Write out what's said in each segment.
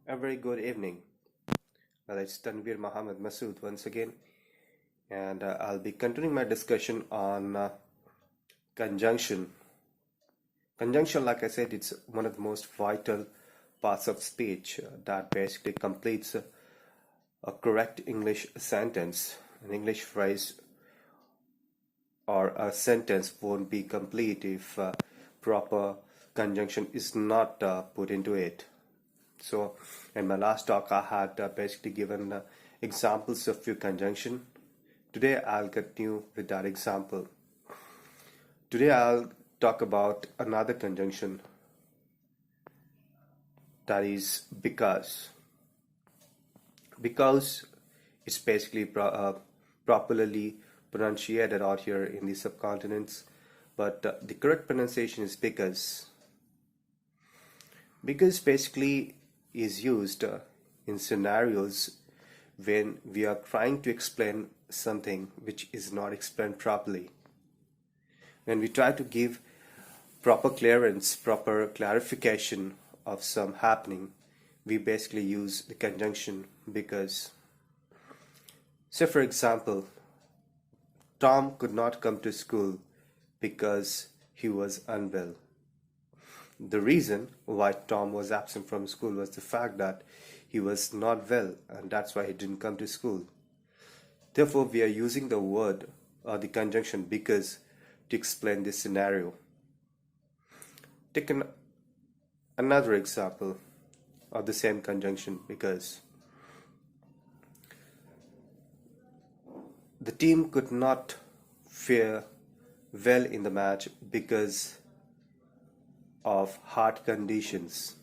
A very good evening. Well, it's Tanveer Md Masood once again, and I'll be continuing my discussion on conjunction. Conjunction, like I said, it's one of the most vital parts of speech that basically completes a correct English sentence. An English phrase or a sentence won't be complete if proper conjunction is not put into it. So, in my last talk, I had basically given examples of few conjunction. Today, I'll continue with that example. Today, I'll talk about another conjunction, that is because. Because it's basically properly pronunciated out here in the subcontinents, but the correct pronunciation is because. Because basically is used in scenarios when we are trying to explain something which is not explained properly. When we try to give proper clearance, proper clarification of some happening, we basically use the conjunction because. Say for example, Tom could not come to school because he was unwell. The reason why Tom was absent from school was the fact that he was not well, and that's why he didn't come to school. Therefore, we are using the word or the conjunction because to explain this scenario. Take another example of the same conjunction because. The team could not fare well in the match because of heart conditions.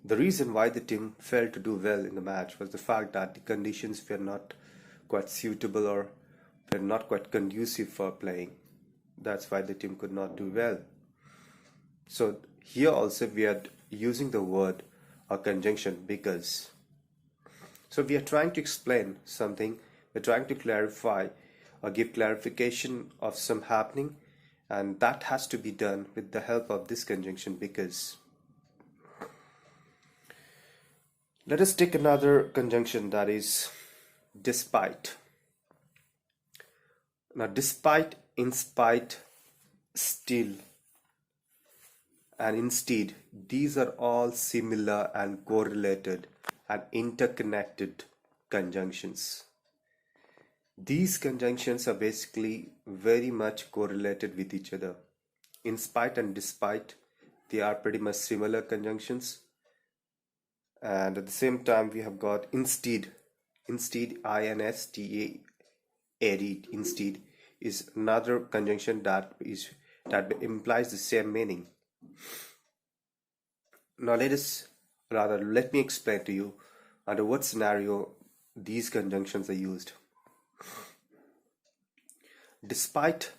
The reason why the team failed to do well in the match was the fact that the conditions were not quite suitable or were not quite conducive for playing. That's why the team could not do well. So here also we are using the word or conjunction because. So we are trying to explain something, we're trying to clarify or give clarification of some happening, and that has to be done with the help of this conjunction because. Let us take another conjunction, that is despite. Now despite, in spite, still, and instead, these are all similar and correlated and interconnected conjunctions. These conjunctions are basically very much correlated with each other. In spite and despite, they are pretty much similar conjunctions. And at the same time, we have got instead. Instead, instead, instead is another conjunction that implies the same meaning. Now let me explain to you under what scenario these conjunctions are used. Despite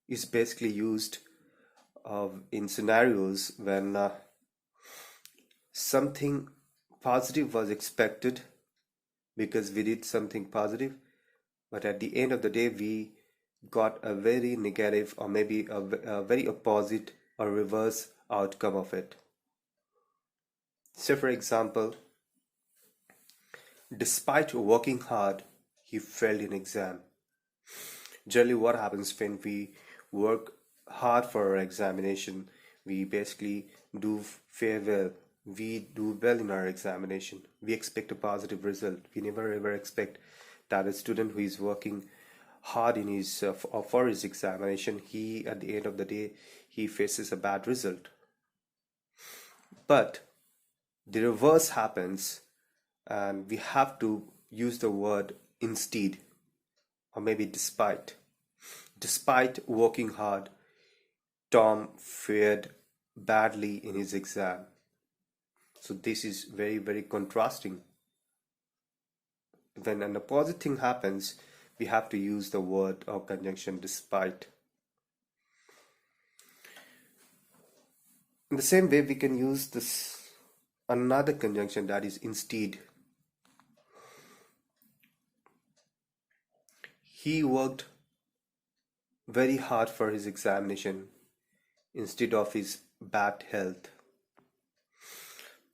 is basically used in scenarios when something positive was expected because we did something positive, but at the end of the day we got a very negative or maybe a very opposite or reverse outcome of it. Say for example, despite working hard, he failed in exam. Generally what happens when we work hard for our examination, we basically do fare well. We do well in our examination. We expect a positive result. We never ever expect that a student who is working hard in his for his examination, he at the end of the day he faces a bad result. But the reverse happens, and we have to use the word instead or maybe despite. Despite working hard, Tom fared badly in his exam. So this is very, very contrasting. When an opposite thing happens, we have to use the word or conjunction despite. In the same way, we can use this another conjunction, that is instead. He worked very hard for his examination instead of his bad health.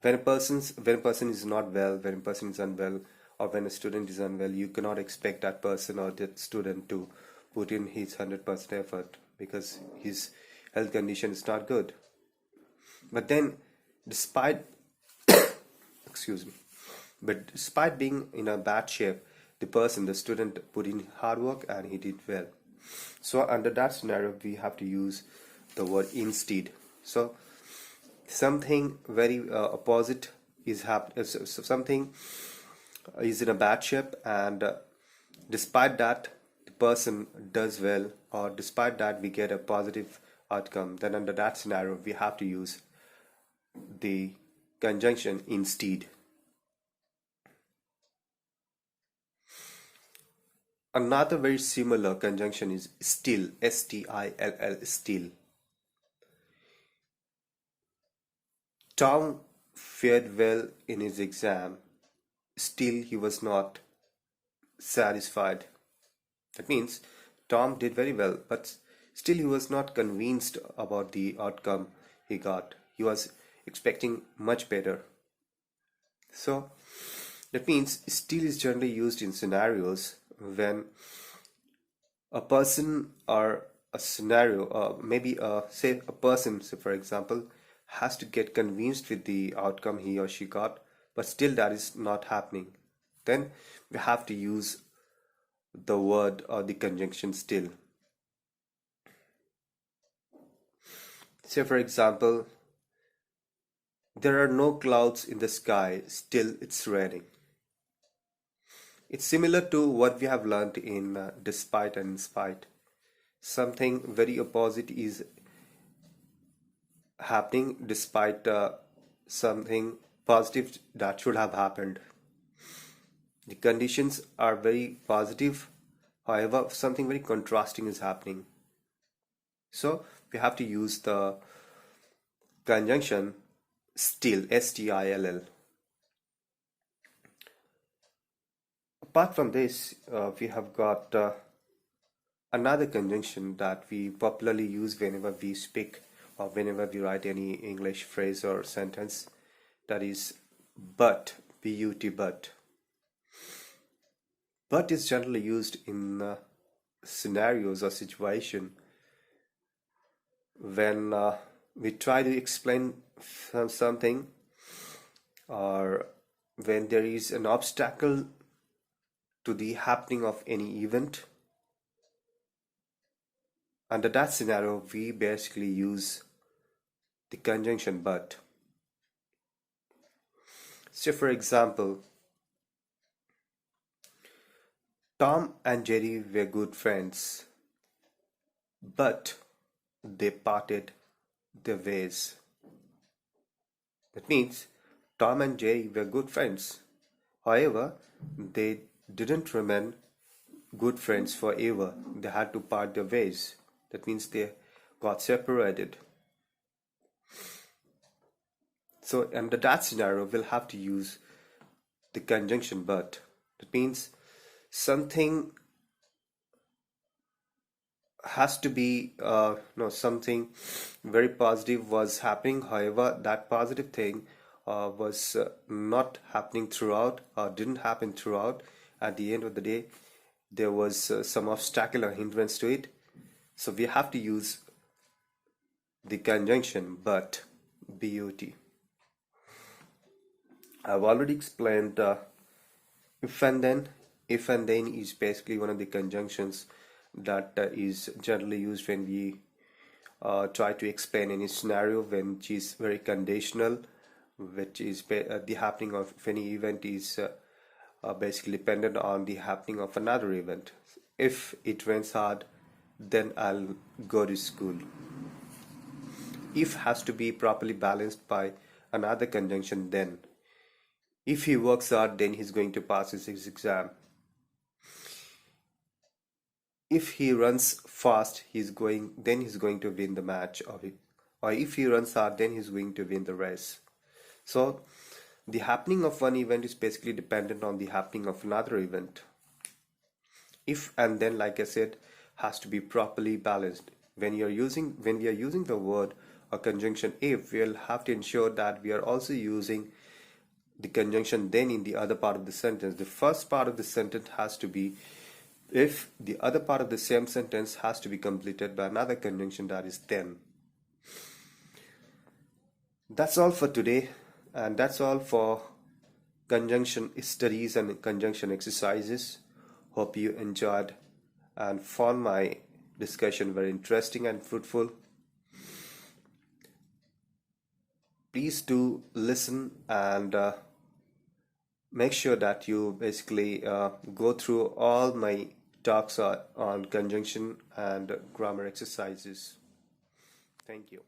when a person is not well, when a person is unwell, or when a student is unwell, you cannot expect that person or that student to put in his 100% effort because his health condition is not good. But then, despite excuse me, but despite being in a bad shape, the student put in hard work and he did well. So under that scenario, we have to use the word instead. So something very opposite is happening. Something is in a bad shape, and despite that, the person does well, or despite that, we get a positive outcome. Then under that scenario, we have to use the conjunction instead. Another very similar conjunction is still, S-T-I-L-L, still. Tom fared well in his exam, still he was not satisfied. That means Tom did very well, but still he was not convinced about the outcome he got. He was expecting much better. So that means still is generally used in scenarios when a person or a scenario, maybe say a person, so for example, has to get convinced with the outcome he or she got, but still that is not happening. Then we have to use the word or the conjunction still. Say for example, there are no clouds in the sky, still it's raining. It's similar to what we have learned in despite and in spite. Something very opposite is happening despite something positive that should have happened. The conditions are very positive, however, something very contrasting is happening. So we have to use the conjunction still, S-T-I-L-L. Apart from this, we have got another conjunction that we popularly use whenever we speak or whenever we write any English phrase or sentence, that is but, B-U-T, but. But is generally used in scenarios or situation when we try to explain something, or when there is an obstacle to the happening of any event. Under that scenario, we basically use the conjunction but. So for example, Tom and Jerry were good friends, but they parted their ways. That means Tom and Jerry were good friends. However, they didn't remain good friends forever. They had to part their ways. That means they got separated. So under that scenario, we'll have to use the conjunction but. That means something has to be something very positive was happening. However, that positive thing was not happening throughout, or didn't happen throughout. At the end of the day, there was some obstacle or hindrance to it. So we have to use the conjunction but, B-U-T. I've already explained if and then. If and then is basically one of the conjunctions that is generally used when we try to explain any scenario, which is very conditional, which is the happening of any event is basically dependent on the happening of another event. If it rains hard, then I'll go to school. If has to be properly balanced by another conjunction then. If he works hard, then he's going to pass his exam. If he runs fast, he's going to win the match of it. Or if he runs hard, then he's going to win the race. So the happening of one event is basically dependent on the happening of another event. If and then, like I said, has to be properly balanced. When we are using the word or conjunction if, we'll have to ensure that we are also using the conjunction then in the other part of the sentence. The first part of the sentence has to be if the other part of the same sentence has to be completed by another conjunction, that is then. That's all for today, and that's all for conjunction studies and conjunction exercises. Hope you enjoyed and found my discussion very interesting and fruitful. Please do listen and make sure that you basically go through all my talks on conjunction and grammar exercises. Thank you.